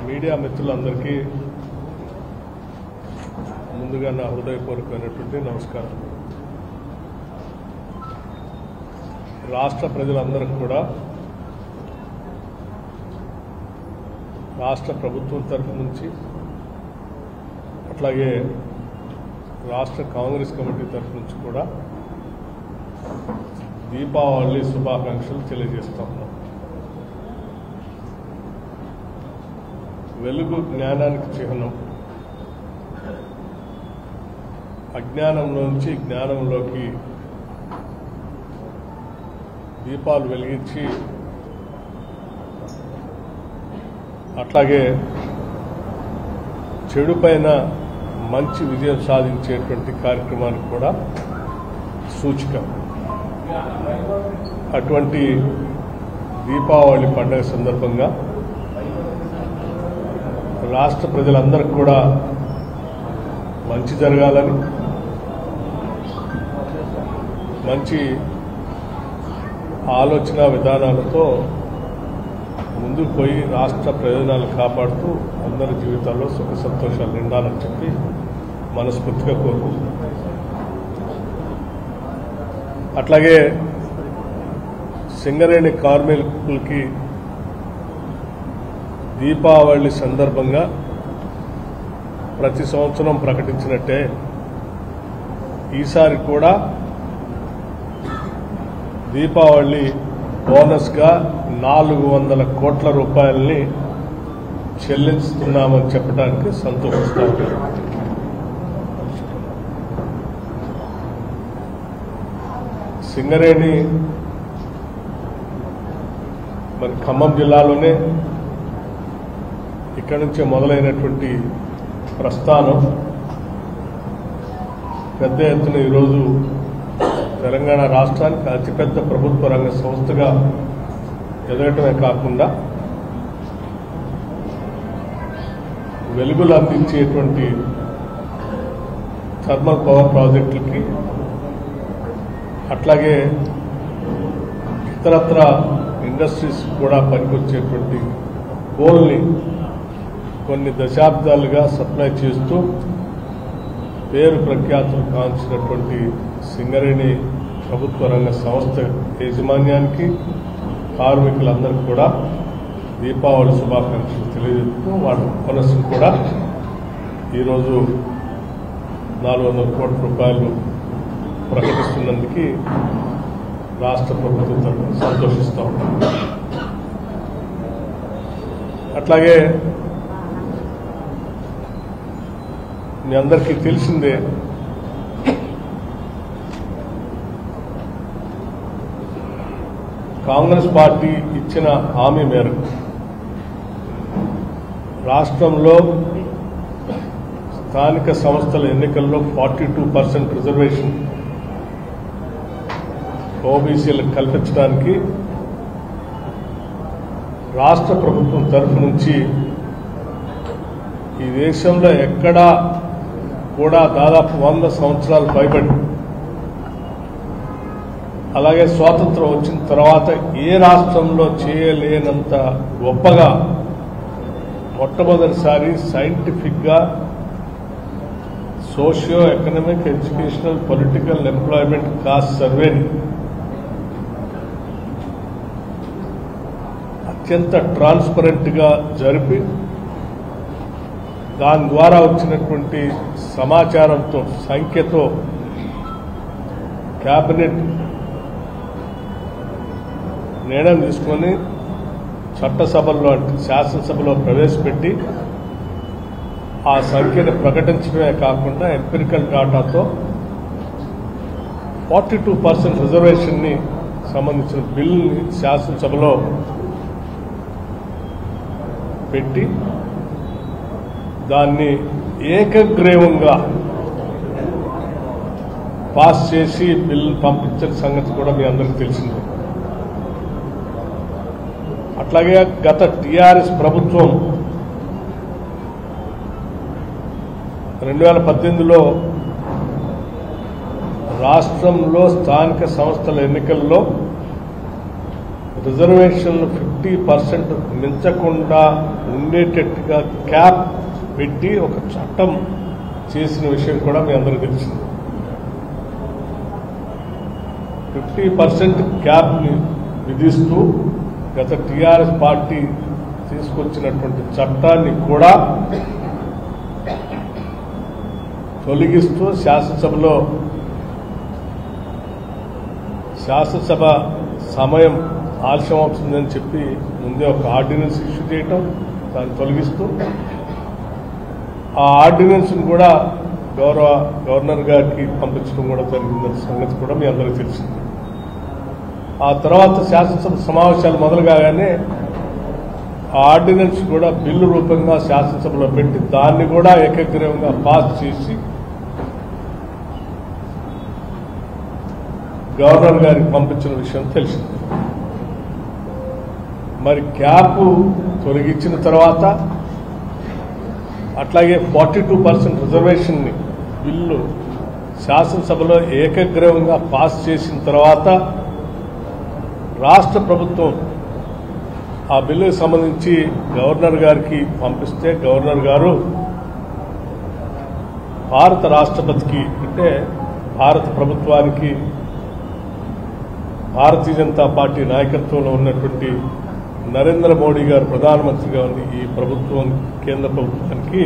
Media మిత్రులందరికీ ముందుగా నా హృదయపూర్వకమైనటువంటి నమస్కారం. రాష్ట్ర ప్రజలందరికీ కూడా రాష్ట్ర ప్రభుత్వం తరఫు నుంచి అట్లాగే రాష్ట్ర కాంగ్రెస్ కమిటీ తరఫు నుంచి కూడా దీపావళి శుభాకాంక్షలు తెలియజేస్తా ఉన్నాం. వెలుగు జ్ఞానానికి చిహ్నం. అజ్ఞానంలోంచి జ్ఞానంలోకి దీపాలు వెలిగించి అట్లాగే చెడు పైన మంచి విజయం సాధించేటువంటి కార్యక్రమానికి కూడా సూచిక. అటువంటి దీపావళి పండుగ సందర్భంగా రాష్ట్ర ప్రజలందరికీ కూడా మంచి జరగాలని, మంచి ఆలోచన విధానాలతో ముందుకు పోయి రాష్ట్ర ప్రయోజనాలు కాపాడుతూ అందరి జీవితాల్లో సుఖ సంతోషాలు నిండాలని చెప్పి మనస్ఫూర్తిగా కోరుకుంటున్నాం. అట్లాగే సింగరేణి కార్మికులకి దీపావళి సందర్భంగా ప్రతి సంవత్సరం ప్రకటించినట్టే ఈసారి కూడా దీపావళి బోనస్గా 400 కోట్ల రూపాయలని చెల్లిస్తున్నామని చెప్పడానికి సంతోషిస్తాం. సింగరేణి మరి ఖమ్మం జిల్లాలోనే ఇక్కడి నుంచే మొదలైనటువంటి ప్రస్థానం పెద్ద ఎత్తున ఈరోజు తెలంగాణ రాష్ట్రానికి అతిపెద్ద ప్రభుత్వ రంగ సంస్థగా ఎదగటమే కాకుండా వెలుగులు అందించేటువంటి థర్మల్ పవర్ ప్రాజెక్టులకి అట్లాగే ఇతరత్ర ఇండస్ట్రీస్ కూడా పనికొచ్చేటువంటి కోల్ని కొన్ని దశాబ్దాలుగా సప్లై చేస్తూ పేరు ప్రఖ్యాతులు కాంచినటువంటి సింగరేణి ప్రభుత్వ రంగ సంస్థ యాజమాన్యానికి కార్మికులందరికీ కూడా దీపావళి శుభాకాంక్షలు తెలియజేస్తూ వాళ్ళ బోనస్ను కూడా ఈరోజు 400 కోట్ల రూపాయలు ప్రకటిస్తున్నందుకు రాష్ట్ర ప్రభుత్వం తరఫున సంతోషిస్తా ఉన్నాం. అట్లాగే మీ అందరికీ తెలిసిందే కాంగ్రెస్ పార్టీ ఇచ్చిన హామీ మేరకు రాష్ట్రంలో స్థానిక సంస్థల ఎన్నికల్లో 42% రిజర్వేషన్ ఓబీసీలకు కల్పించడానికి రాష్ట్ర ప్రభుత్వం తరఫు నుంచి ఈ దేశంలో ఎక్కడా కూడా దాదాపు 100 సంవత్సరాలు పైబడి అలాగే స్వాతంత్రం వచ్చిన తర్వాత ఏ రాష్ట్రంలో చేయలేనంత గొప్పగా మొట్టమొదటిసారి సైంటిఫిక్గా socio economic educational political employment cost సర్వేని అత్యంత ట్రాన్స్పరెంట్గా జరిపి దాని ద్వారా వచ్చినటువంటి సమాచారంతో సంఖ్యతో కేబినెట్ నిర్ణయం తీసుకొని చట్టసభల్లో అంటే శాసనసభలో ప్రవేశపెట్టి ఆ సంఖ్యను ప్రకటించడమే కాకుండా ఎంపిరికల్ డాటాతో 42% రిజర్వేషన్ని సంబంధించిన బిల్లుని శాసనసభలో పెట్టి దాన్ని ఏకగ్రీవంగా పాస్ చేసి బిల్లు పంపించిన సంగతి కూడా మీ అందరికీ తెలిసిందే. అట్లాగే గత టీఆర్ఎస్ ప్రభుత్వం 2018లో రాష్ట్రంలో స్థానిక సంస్థల ఎన్నికల్లో రిజర్వేషన్లు 50% మించకుండా ఉండేటట్టుగా క్యాప్ పెట్టి ఒక చట్టం చేసిన విషయం కూడా మీ అందరికీ తెలిసింది. 50% క్యాప్ని విధిస్తూ గత టీఆర్ఎస్ పార్టీ తీసుకొచ్చినటువంటి చట్టాన్ని కూడా తొలగిస్తూ శాసనసభ సమయం ఆలస్యం అవుతుందని చెప్పి ముందే ఒక ఆర్డినెన్స్ ఇష్యూ చేయటం, దాన్ని తొలగిస్తూ ఆ ఆర్డినెన్స్ను కూడా గవర్నర్ గారికి పంపించడం కూడా జరిగిందన్న సంగతి కూడా మీ అందరికీ తెలిసింది. ఆ తర్వాత శాసనసభ సమావేశాలు మొదలు కాగానే ఆ ఆర్డినెన్స్ కూడా బిల్లు రూపంగా శాసనసభలో పెట్టి దాన్ని కూడా ఏకగ్రీవంగా పాస్ చేసి గవర్నర్ గారికి పంపించిన విషయం తెలిసింది. మరి క్యాప్ తొలగించిన తర్వాత అట్లాగే 42% రిజర్వేషన్ని బిల్లు శాసనసభలో ఏకగ్రీవంగా పాస్ చేసిన తర్వాత రాష్ట్ర ప్రభుత్వం ఆ బిల్లుకు సంబంధించి గవర్నర్ గారికి పంపిస్తే గవర్నర్ గారు భారత రాష్ట్రపతికి అంటే భారత ప్రభుత్వానికి భారతీయ జనతా పార్టీ నాయకత్వంలో ఉన్నటువంటి నరేంద్ర మోడీ గారు ప్రధానమంత్రిగా ఉన్న ఈ ప్రభుత్వం కేంద్ర ప్రభుత్వానికి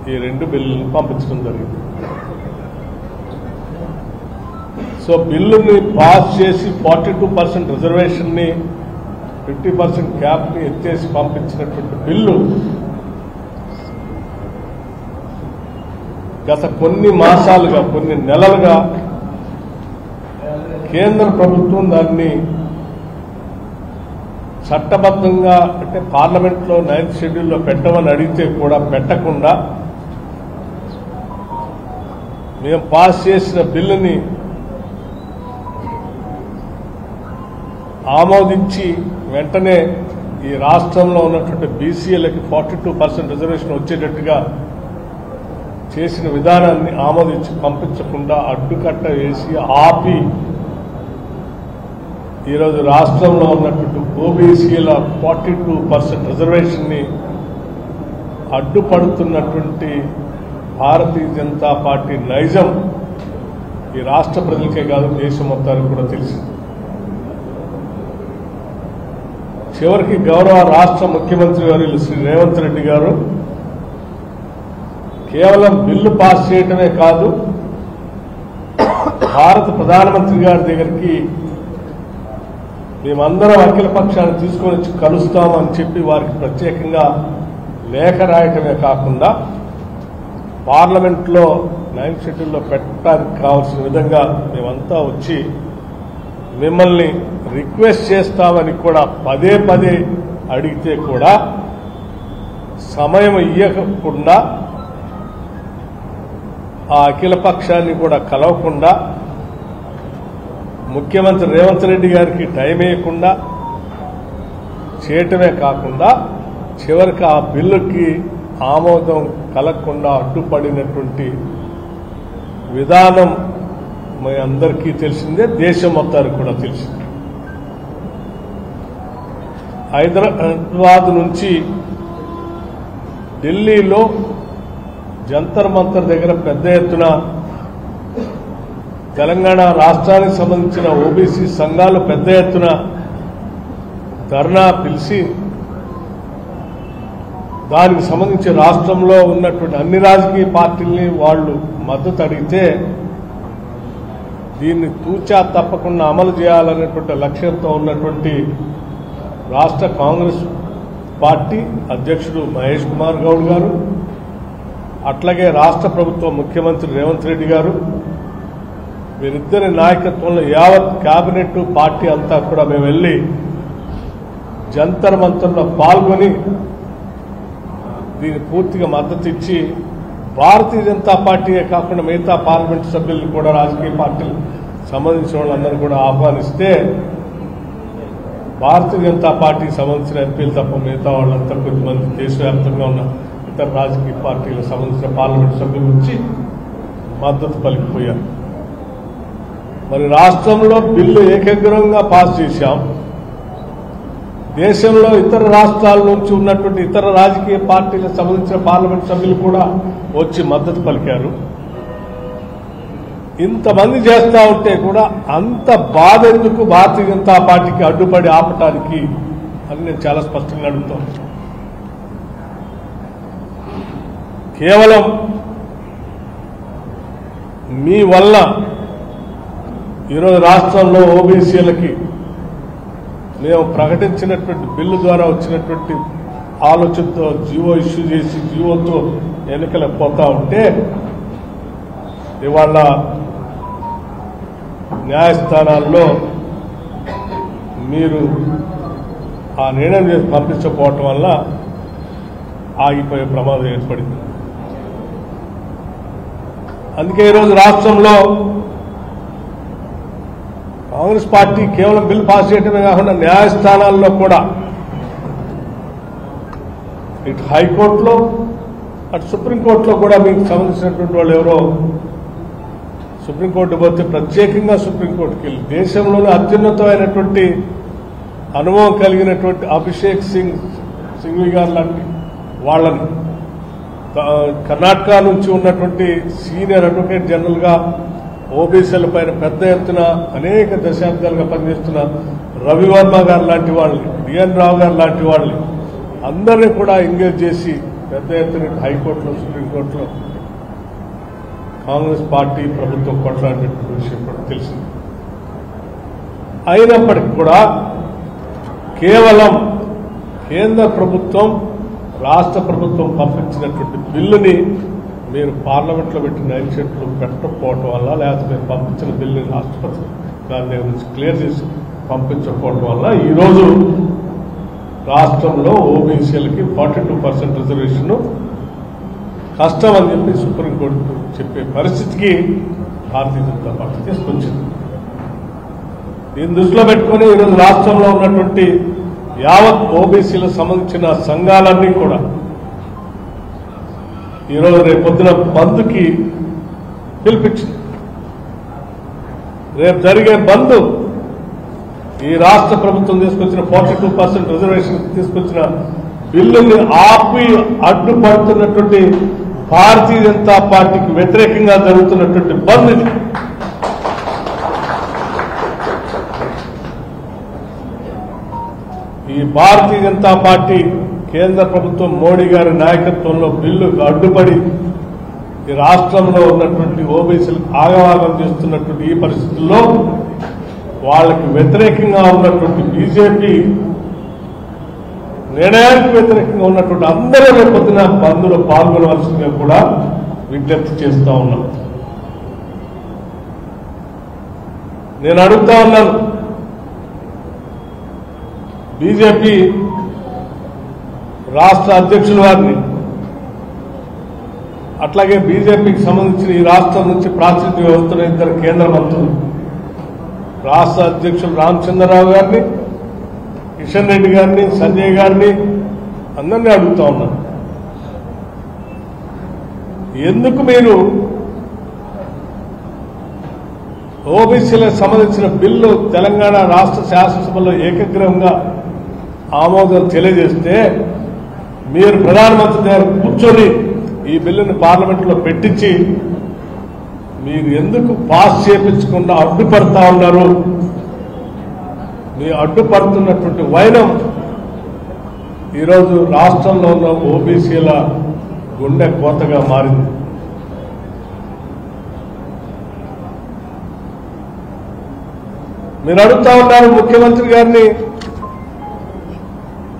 ఈ 2 బిల్లులను పంపించడం జరిగింది. సో బిల్లుని పాస్ చేసి 42% రిజర్వేషన్ని 50% క్యాప్ని ఎత్తేసి పంపించినటువంటి బిల్లు గత కొన్ని మాసాలుగా కొన్ని నెలలుగా కేంద్ర ప్రభుత్వం దాన్ని చట్టబద్ధంగా అంటే పార్లమెంట్లో 9th షెడ్యూల్లో పెట్టమని అడిగితే కూడా పెట్టకుండా మేము పాస్ చేసిన బిల్లుని ఆమోదించి వెంటనే ఈ రాష్ట్రంలో ఉన్నటువంటి బీసీలకి 42% రిజర్వేషన్ వచ్చేటట్టుగా చేసిన విధానాన్ని ఆమోదించి పంపించకుండా అడ్డుకట్ట వేసి ఆపి ఈరోజు రాష్ట్రంలో ఉన్నటువంటి ఓబీసీల 42% రిజర్వేషన్ని అడ్డుపడుతున్నటువంటి భారతీయ జనతా పార్టీ నైజం ఈ రాష్ట్ర ప్రజలకే కాదు దేశం మొత్తానికి కూడా తెలిసింది. చివరికి గౌరవ రాష్ట్ర ముఖ్యమంత్రి వర్యులు శ్రీ రేవంత్ రెడ్డి గారు కేవలం బిల్లు పాస్ చేయటమే కాదు భారత ప్రధానమంత్రి గారి దగ్గరికి మేమందరం అఖిల పక్షాన్ని తీసుకొని వచ్చి కలుస్తామని చెప్పి వారికి ప్రత్యేకంగా లేఖ రాయటమే కాకుండా పార్లమెంట్లో 9th షెడ్యూల్లో పెట్టడానికి కావాల్సిన విధంగా మేమంతా వచ్చి మిమ్మల్ని రిక్వెస్ట్ చేస్తామని కూడా పదే పదే అడిగితే కూడా సమయం ఇవ్వకుండా ఆ అఖిల పక్షాన్ని కూడా కలవకుండా ముఖ్యమంత్రి రేవంత్ రెడ్డి గారికి టైం ఇవ్వకుండా చేయటమే కాకుండా చివరికి ఆ బిల్లుకి ఆమోదం కలగకుండా అడ్డుపడినటువంటి విధానం మీ అందరికీ తెలిసిందే, దేశం మొత్తానికి కూడా తెలిసింది. హైదరాబాద్ నుంచి ఢిల్లీలో జంతర్ మంతర్ దగ్గర పెద్ద ఎత్తున తెలంగాణ రాష్ట్రానికి సంబంధించిన ఓబీసీ సంఘాలు పెద్ద ఎత్తున ధర్నా పిలిచి దానికి సంబంధించి రాష్ట్రంలో ఉన్నటువంటి అన్ని రాజకీయ పార్టీల్ని వాళ్ళు మద్దతు అడిగితే దీన్ని తూచా తప్పకుండా అమలు చేయాలనేటువంటి లక్ష్యంతో ఉన్నటువంటి రాష్ట్ర కాంగ్రెస్ పార్టీ అధ్యక్షుడు మహేష్ కుమార్ గౌడ్ గారు, అట్లాగే రాష్ట్ర ప్రభుత్వ ముఖ్యమంత్రి రేవంత్ రెడ్డి గారు, వీరిద్దరి నాయకత్వంలో యావత్ కేబినెట్ పార్టీ అంతా కూడా మేము వెళ్లి జంతర్ మంతర్లో పాల్గొని దీన్ని పూర్తిగా మద్దతు ఇచ్చి భారతీయ జనతా పార్టీయే కాకుండా మిగతా పార్లమెంట్ సభ్యులను కూడా రాజకీయ పార్టీలు సంబంధించిన వాళ్ళందరూ కూడా ఆహ్వానిస్తే భారతీయ జనతా పార్టీకి సంబంధించిన ఎంపీలు తప్ప మిగతా వాళ్ళంతా కొద్దిమంది దేశవ్యాప్తంగా ఉన్న ఇతర రాజకీయ పార్టీలకు సంబంధించిన పార్లమెంట్ సభ్యుల నుంచి మద్దతు పలికిపోయారు. మరి రాష్ట్రంలో బిల్లు ఏకగ్రీవంగా పాస్ చేశాం. దేశంలో ఇతర రాష్ట్రాల నుంచి ఉన్నటువంటి ఇతర రాజకీయ పార్టీలకు సంబంధించిన పార్లమెంట్ సభ్యులు కూడా వచ్చి మద్దతు పలికారు. ఇంతమంది చేస్తా ఉంటే కూడా అంత బాధ ఎందుకు భారతీయ జనతా పార్టీకి అడ్డుపడి ఆపటానికి అని నేను చాలా స్పష్టంగా అడుగుతాను. కేవలం మీ వల్ల ఈరోజు రాష్ట్రంలో ఓబీసీలకి మేము ప్రకటించినటువంటి బిల్లు ద్వారా వచ్చినటువంటి ఆలోచనతో జీవో ఇష్యూ చేసి జీవోతో ఎన్నికలకు పోతా ఉంటే ఇవాళ న్యాయస్థానాల్లో మీరు ఆ నిర్ణయం చేసి పంపించకపోవటం వల్ల ఆగిపోయే ప్రమాదం ఏర్పడింది. అందుకే ఈరోజు రాష్ట్రంలో కాంగ్రెస్ పార్టీ కేవలం బిల్ పాస్ చేయడమే కాకుండా న్యాయస్థానాల్లో కూడా ఇటు హైకోర్టులో అటు సుప్రీంకోర్టులో కూడా మీకు సంబంధించినటువంటి వాళ్ళు ఎవరో సుప్రీంకోర్టు పోతే ప్రత్యేకంగా సుప్రీంకోర్టుకి వెళ్ళి దేశంలోనే అత్యున్నతమైనటువంటి అనుభవం కలిగినటువంటి అభిషేక్ సింఘ్వి గారు లాంటి వాళ్ళని కర్ణాటక నుంచి ఉన్నటువంటి సీనియర్ అడ్వకేట్ జనరల్ గా ఓబీసీల పైన పెద్ద ఎత్తున అనేక దశాబ్దాలుగా పనిచేస్తున్న రవివర్మ గారు లాంటి వాళ్ళని, డిఎన్ రావు గారు లాంటి వాళ్ళని అందరినీ కూడా ఎంగేజ్ చేసి పెద్ద ఎత్తున హైకోర్టులో సుప్రీంకోర్టులో కాంగ్రెస్ పార్టీ ప్రభుత్వం కొట్లాడినటువంటి విషయం కూడా తెలిసింది. అయినప్పటికీ కూడా కేవలం కేంద్ర ప్రభుత్వం రాష్ట్ర ప్రభుత్వం పంపించినటువంటి బిల్లుని మీరు పార్లమెంట్లో పెట్టి 9 షెడ్యూల్ పెట్టకపోవటం వల్ల, లేకపోతే మీరు పంపించిన బిల్లుని రాష్ట్రపతి గారి దగ్గర నుంచి క్లియర్ చేసి పంపించకపోవటం వల్ల ఈరోజు రాష్ట్రంలో ఓబీసీలకి 42% రిజర్వేషన్ కష్టం అని చెప్పి సుప్రీంకోర్టు చెప్పే పరిస్థితికి భారతీయ జనతా పార్టీ తీసుకొచ్చింది. దీన్ని దృష్టిలో పెట్టుకుని ఈరోజు రాష్ట్రంలో ఉన్నటువంటి యావత్ ఓబీసీలకు సంబంధించిన సంఘాలన్నీ కూడా ఈరోజు రేపు పొద్దున బంద్కి పిలిపించింది. రేపు జరిగే బంద్ ఈ రాష్ట్ర ప్రభుత్వం తీసుకొచ్చిన 42% రిజర్వేషన్ తీసుకొచ్చిన బిల్లుని ఆపి అడ్డుపడుతున్నటువంటి భారతీయ జనతా పార్టీకి వ్యతిరేకంగా జరుగుతున్నటువంటి బంద్ ఇది. ఈ భారతీయ జనతా పార్టీ కేంద్ర ప్రభుత్వం మోడీ గారి నాయకత్వంలో బిల్లుకు అడ్డుపడి ఈ రాష్ట్రంలో ఉన్నటువంటి ఓబీసీలకు ఆగవాగం చేస్తున్నటువంటి ఈ పరిస్థితుల్లో వాళ్ళకి వ్యతిరేకంగా ఉన్నటువంటి బీజేపీ నిర్ణయానికి వ్యతిరేకంగా ఉన్నటువంటి అందరూ రేపొద్దున బంద్లో పాల్గొనవలసిందిగా కూడా విజ్ఞప్తి చేస్తా ఉన్నాం. నేను అడుగుతా ఉన్నాను, బీజేపీ రాష్ట్ర అధ్యక్షుల వారిని, అట్లాగే బీజేపీకి సంబంధించిన ఈ రాష్ట్రం నుంచి ప్రాతినిధ్యం వహిస్తున్న 2 కేంద్ర మంత్రులు, రాష్ట్ర అధ్యక్షులు రామచంద్రరావు గారిని, కిషన్ రెడ్డి గారిని, సంజయ్ గారిని అందరినీ అడుగుతా ఉన్నాను, ఎందుకు మీరు ఓబీసీలకు సంబంధించిన బిల్లు తెలంగాణ రాష్ట్ర శాసనసభలో ఏకగ్రీవంగా ఆమోదం తెలియజేస్తే మీరు ప్రధానమంత్రి దగ్గర కూర్చొని ఈ బిల్లుని పార్లమెంట్లో పెట్టించి మీరు ఎందుకు పాస్ చేయించకుండా అడ్డుపడతా ఉన్నారు? మీ అడ్డుపడుతున్నటువంటి వైనం ఈరోజు రాష్ట్రంలో ఉన్న ఓబీసీల గుండె కోతగా మారింది. మీరు అడుగుతా ఉన్నారు ముఖ్యమంత్రి గారిని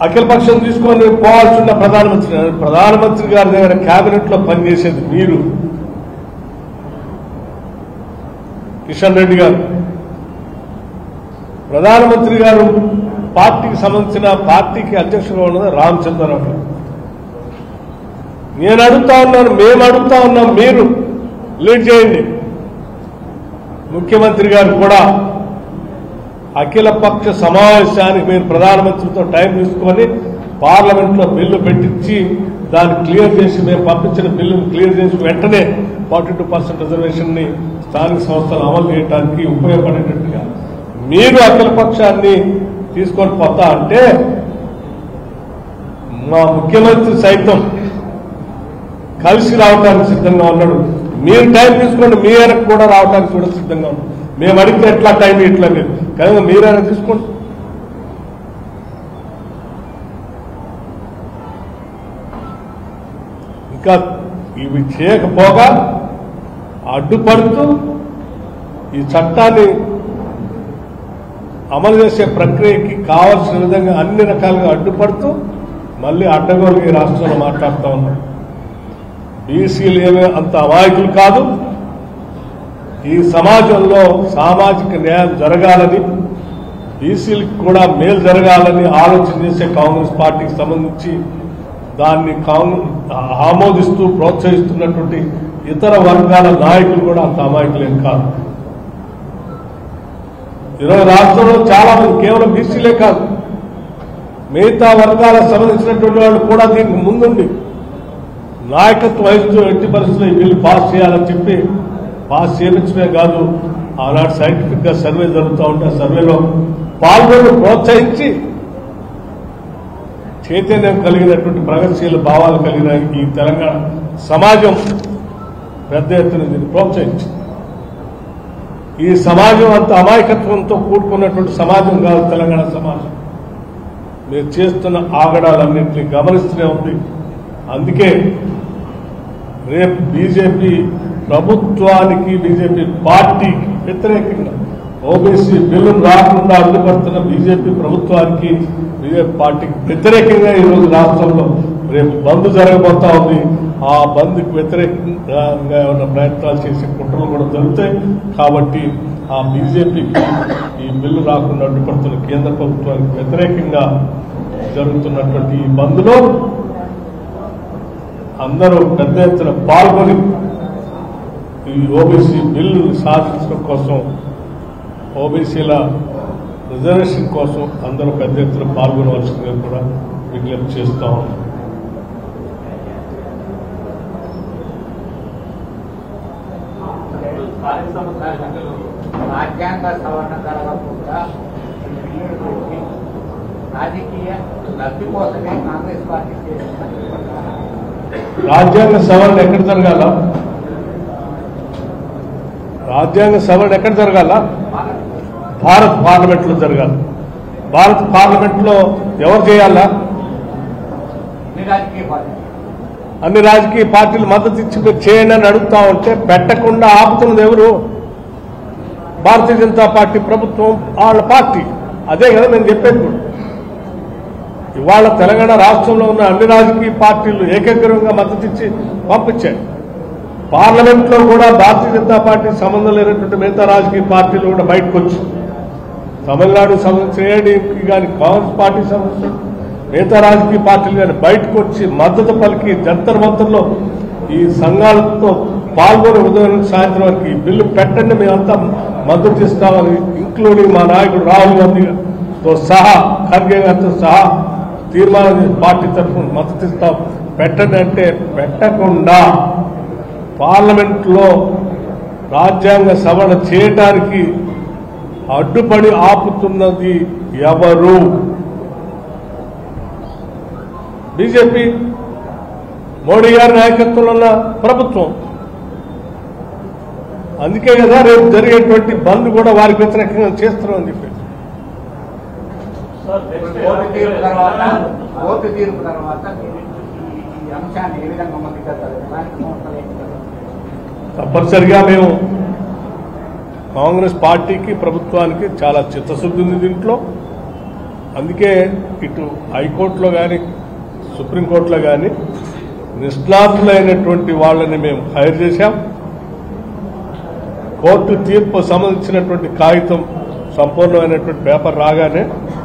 అఖిలపక్షం తీసుకొని పోవాల్సిన ప్రధానమంత్రి గారి దగ్గర కేబినెట్ లో పనిచేసేది మీరు, కిషన్ రెడ్డి గారు. ప్రధానమంత్రి గారు పార్టీకి సంబంధించిన పార్టీకి అధ్యక్షులుగా ఉన్నది రామచంద్రరావు గారు. నేను అడుగుతా ఉన్నాను, మేము అడుగుతా ఉన్నాం, మీరు లీడ్ చేయండి. ముఖ్యమంత్రి గారు కూడా అఖిలపక్ష సమావేశానికి మీరు ప్రధానమంత్రితో టైం తీసుకొని పార్లమెంట్లో బిల్లు పెట్టించి దాన్ని క్లియర్ చేసి, మేము పంపించిన బిల్లును క్లియర్ చేసి వెంటనే 42% రిజర్వేషన్ ని స్థానిక సంస్థలు అమలు చేయడానికి ఉపయోగపడేటట్టుగా మీరు అఖిలపక్షాన్ని తీసుకొని పోతా అంటే మా ముఖ్యమంత్రి సైతం కలిసి రావడానికి సిద్ధంగా ఉన్నాడు. మీరు టైం తీసుకోండి, మీ వెనక్కి కూడా రావడానికి కూడా సిద్ధంగా ఉన్నాడు. మేము అడిగితే ఎట్లా టైం ఇట్లా లేదు, కానీ మీరైనా తీసుకోండి. ఇంకా ఇవి చేయకపోగా అడ్డుపడుతూ ఈ చట్టాన్ని అమలు చేసే ప్రక్రియకి కావాల్సిన విధంగా అన్ని రకాలుగా అడ్డుపడుతూ మళ్ళీ అడ్డగోలు ఈ రాష్ట్రంలో మాట్లాడుతూ ఉన్నారు. బీసీలు ఏమీ అంత అమాయకులు కాదు. ఈ సమాజంలో సామాజిక న్యాయం జరగాలని, బీసీలకు కూడా మేలు జరగాలని ఆలోచన చేసే కాంగ్రెస్ పార్టీకి సంబంధించి దాన్ని ఆమోదిస్తూ ప్రోత్సహిస్తున్నటువంటి ఇతర వర్గాల నాయకులు కూడా అంత అమాయకులేం కాదు. ఈరోజు రాష్ట్రంలో చాలా మంది కేవలం బీసీలే కాదు, మిగతా వర్గాలకు సంబంధించినటువంటి వాళ్ళు కూడా దీనికి ముందుండి నాయకత్వం వహిస్తూ ఎట్టి పరిస్థితుల్లో ఈ బిల్లు పాస్ చేయాలని చెప్పి పాస్ చేయించడమే కాదు, ఆనాడు సైంటిఫిక్ గా సర్వే జరుగుతూ ఉంటే ఆ సర్వేలో పాల్గొని ప్రోత్సహించి చైతన్యం కలిగినటువంటి ప్రగతిశీల భావాలు కలిగిన ఈ తెలంగాణ సమాజం పెద్ద ఎత్తున దీన్ని ప్రోత్సహించింది. ఈ సమాజం అంత అమాయకత్వంతో కూడుకున్నటువంటి సమాజం కాదు తెలంగాణ సమాజం. మీరు చేస్తున్న ఆగడాలన్నింటినీ గమనిస్తూనే ఉంది. అందుకే రేపు బీజేపీ ప్రభుత్వానికి, బీజేపీ పార్టీకి వ్యతిరేకంగా ఓబీసీ బిల్లును రాకుండా అడ్డుపడుతున్న బీజేపీ ప్రభుత్వానికి, బీజేపీ పార్టీకి వ్యతిరేకంగా ఈరోజు రాష్ట్రంలో రేపు బంద్ జరగబోతా ఉంది. ఆ బంద్కు వ్యతిరేకంగా ఉన్న ప్రయత్నాలు చేసే కుట్రలు కూడా జరుగుతాయి. కాబట్టి ఆ బీజేపీకి ఈ బిల్లు రాకుండా అడ్డుపడుతున్న కేంద్ర ప్రభుత్వానికి వ్యతిరేకంగా జరుగుతున్నటువంటి ఈ బంద్లో అందరూ పెద్ద ఎత్తున పాల్గొని ఈ ఓబీసీ బిల్లు సాధించడం కోసం, ఓబీసీల రిజర్వేషన్ కోసం అందరూ పెద్ద ఎత్తున పాల్గొనవలసిందిగా కూడా విజ్ఞప్తి చేస్తా ఉన్నాం. రాజ్యాంగ సవరణ జరగకుండా రాజకీయ లబ్ధి కోసమే కాంగ్రెస్ పార్టీ రాజ్యాంగ సవరణ ఎక్కడ జరగాల? రాజ్యాంగ సవరణ ఎక్కడ జరగాల? భారత్ పార్లమెంట్ లో జరగాలి. భారత్ పార్లమెంట్ లో ఎవరు చేయాలా? అన్ని రాజకీయ పార్టీలు మద్దతు ఇచ్చి మీరు చేయండి అని అడుగుతా ఉంటే పెట్టకుండా ఆపుతున్నది ఎవరు? భారతీయ జనతా పార్టీ ప్రభుత్వం, వాళ్ళ పార్టీ. అదే కదా నేను చెప్పేది కూడా. ఇవాళ తెలంగాణ రాష్ట్రంలో ఉన్న అన్ని రాజకీయ పార్టీలు ఏకగ్రీవంగా మద్దతు ఇచ్చి పంపించాయి. పార్లమెంట్ లో కూడా భారతీయ జనతా పార్టీ సంబంధం లేనటువంటి మిగతా రాజకీయ పార్టీలు కూడా బయటకు వచ్చి, తమిళనాడుకు సంబంధించిన ఏడీఎంకి కానీ, కాంగ్రెస్ పార్టీకి సంబంధించిన మిగతా రాజకీయ పార్టీలు కానీ బయటకు వచ్చి మద్దతు పలికి జంతర్ మంతర్లో ఈ సంఘాలతో పాల్గొని ఉదయం నుంచి సాయంత్రం వరకు ఈ బిల్లు పెట్టండి, మేమంతా మద్దతు ఇస్తామని, ఇంక్లూడింగ్ మా నాయకుడు రాహుల్ గాంధీతో సహా, ఖర్గే గారితో సహా తీర్మానం పార్టీ తరఫున మద్దతు ఇస్తాం పెట్టండి అంటే పెట్టకుండా పార్లమెంట్ లో రాజ్యాంగ సవరణ చేయడానికి అడ్డుపడి ఆపుతున్నది ఎవరు? బీజేపీ, మోడీ గారి నాయకత్వంలో ఉన్న ప్రభుత్వం. అందుకే కదా రేపు జరిగేటువంటి బంద్ కూడా వారికి వ్యతిరేకంగా చేస్తున్నామని చెప్పి. తప్పనిసరిగా మేము కాంగ్రెస్ పార్టీకి, ప్రభుత్వానికి చాలా చిత్తశుద్ధి ఉంది దీంట్లో. అందుకే ఇటు హైకోర్టులో కానీ, సుప్రీంకోర్టులో కానీ నిష్ణాతులైనటువంటి వాళ్ళని మేము హైర్ చేశాం. కోర్టు తీర్పు సంబంధించినటువంటి కాగితం సంపూర్ణమైనటువంటి పేపర్ రాగానే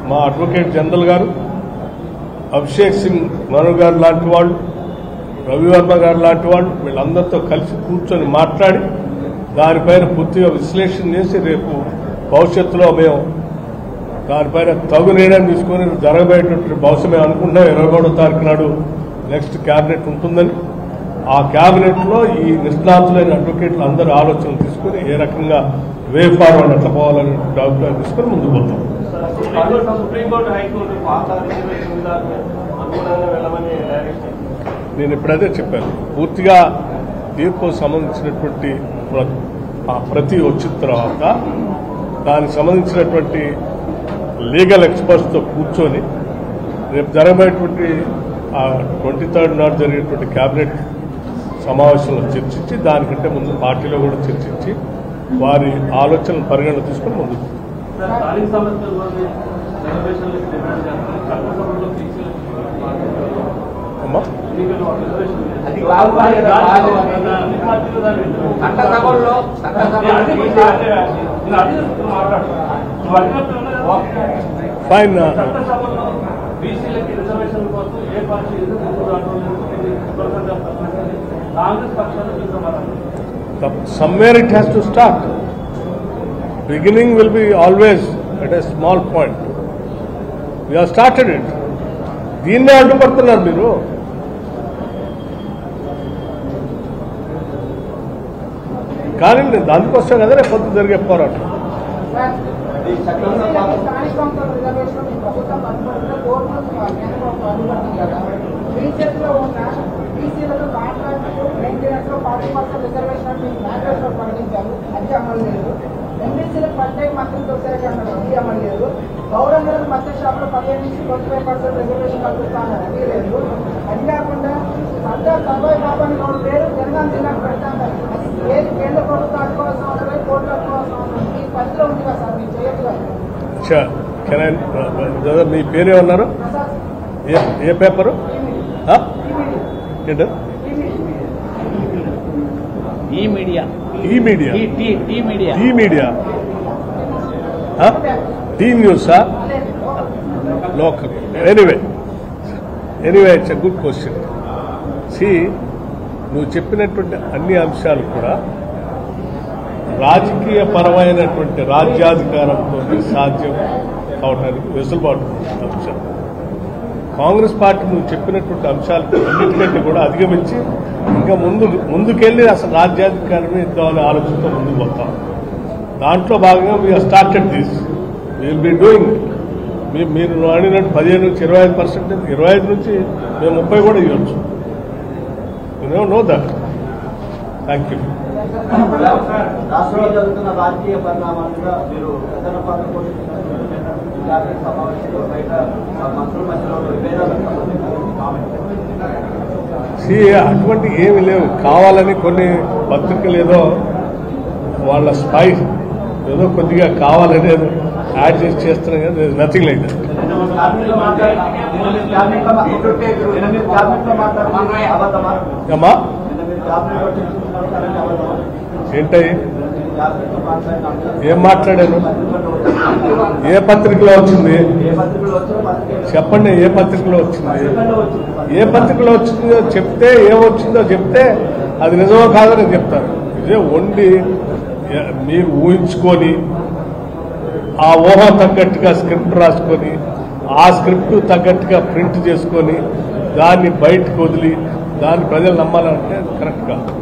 మా అడ్వకేట్ జనరల్ గారు, అభిషేక్ సింగ్ మను గారు లాంటి వాళ్ళు, రవివర్మ గారు లాంటి వాళ్ళు వీళ్ళందరితో కలిసి కూర్చొని మాట్లాడి దానిపైన పూర్తిగా విశ్లేషణ చేసి రేపు భవిష్యత్తులో మేము దానిపైన తగు నిర్ణయం తీసుకుని జరగబోయేటువంటి బహుశా మేము అనుకుంటున్నాం 23వ తారీఖు నాడు నెక్స్ట్ క్యాబినెట్ ఉంటుందని. ఆ క్యాబినెట్ లో ఈ నిష్ణాతులైన అడ్వకేట్లు అందరూ ఆలోచనలు తీసుకుని ఏ రకంగా వే ఫార్వర్డ్ అట్లా పోవాలని అభిప్రాయం తీసుకుని ముందుకు పోతాం. అనుగుణంగా వెళ్ళమని డైరెక్షన్. నేను ఇప్పుడైతే చెప్పాను పూర్తిగా తీర్పు సంబంధించినటువంటి ప్రతి వచ్చిన తర్వాత దానికి సంబంధించినటువంటి లీగల్ ఎక్స్పర్ట్స్తో కూర్చొని రేపు జరగబోయేటువంటి 23rd నాడు జరిగేటువంటి కేబినెట్ సమావేశంలో చర్చించి దానికంటే ముందు పార్టీలో కూడా చర్చించి వారి ఆలోచనలు పరిగణన తీసుకుని ముందుకు అమ్మా అది బాగుపడే చట్టసభల్లో ఫైన్ బీసీలకి రిజర్వేషన్ కోసం ఏ పార్టీ కాంగ్రెస్ పక్షాన్ని somewhere it has to start. Beginning will be always at a small point. We have started it. దీన్నే అడ్డుపడుతున్నారు మీరు. కానీ దానికోసం కదా రేపు పొద్దు జరిగే పోరాటం. బీసీలతో కాంట్రాక్ట్ మెయింటెనెన్స్ లో 40% రిజర్వేషన్ మేనిఫెస్టో ప్రకటించారు. అది అమలు లేదు. ఎంబీసీలకు ప్రత్యేక మంత్రులు వచ్చారు అన్నారు. అది అమలు లేదు. గౌరవంగా మధ్య షాపులో 15 నుంచి 25% రిజర్వేషన్ కల్పిస్తాను. అది లేదు. అది కాకుండా సర్దార్ సర్వాయి బాబాని మూడు పేరు జనగాం జిల్లాకు పెడతాను. అది ఏది కేంద్ర ప్రభుత్వం అడ్డుకోవాల్సిన అవసరం కోర్టు అడ్డుకోవాల్సిన అవసరం ఈ పరిధిలో ఉంది కదా సార్, మీరు చేయట్లేదు. మీ పేరేమన్నారు? ఏ పేపరు? ఈ మీడియా టీ న్యూసా? Local. Anyway it's a good question. నువ్వు చెప్పినటువంటి అన్ని అంశాలు కూడా రాజకీయ పరమైనటువంటి రాజ్యాధికారంతో సాధ్యం కావడానికి వెసులుబాటు అంశాలు. కాంగ్రెస్ పార్టీ నువ్వు చెప్పినటువంటి అంశాలు అన్నింటికంటే కూడా అధిగమించి ఇంకా ముందుకెళ్ళి అసలు రాజ్యాధికారమే ఇద్దామనే ఆలోచనతో ముందుకు పోతాం. దాంట్లో భాగంగా we are started this, will be doing. మీరు అడిగినట్టు 15 నుంచి 25%, 25 నుంచి మేము 30 కూడా ఇవ్వచ్చు. Know that. Thank you. రాష్ట్రంలో జరుగుతున్న రాజకీయ పరిణామాలుగా మీరు ప్రధాన పాత్ర పోషిస్తున్నారు. సమావేశంలో బయట మంత్రుల మధ్యలో విభేదాలకు అటువంటి ఏమి లేవు. కావాలని కొన్ని పత్రికలు ఏదో వాళ్ళ స్పై ఏదో కొద్దిగా కావాలని యాడ్ చేసి చేస్తున్నాం కదా. Nothing like that. అమ్మా ఏంటయ్యి ఏం మాట్లాడాను? ఏ పత్రికలో వచ్చింది చెప్పండి. ఏ పత్రికలో వచ్చింది? ఏ పత్రికలో వచ్చిందో చెప్తే, ఏమొచ్చిందో చెప్తే అది నిజమో కాదని చెప్తారు. ఇదే వండి మీరు ఊహించుకొని ఆ ఊహ తగ్గట్టుగా స్క్రిప్ట్ రాసుకొని ఆ స్క్రిప్ట్ తగ్గట్టుగా ప్రింట్ చేసుకొని దాన్ని బయటకు వదిలి దాన్ని ప్రజలు నమ్మాలంటే కరెక్ట్ కాదు.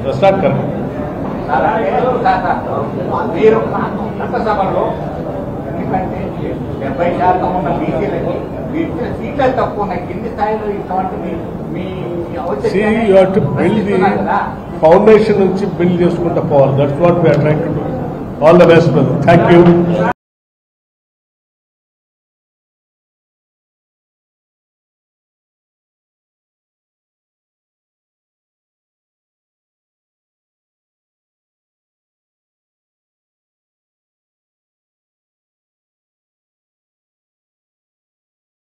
That's not correct. మీరు చట్టసభలో ఎందుకంటే 70% ఉన్న బీసీలకి సీట్లు తక్కువ ఉన్నాయి. కింది స్థాయిలో ఇటువంటి ఫౌండేషన్ నుంచి బిల్డ్ చేసుకుంటూ పోవాలి. That's what we are trying to do. All the best brother. Thank you.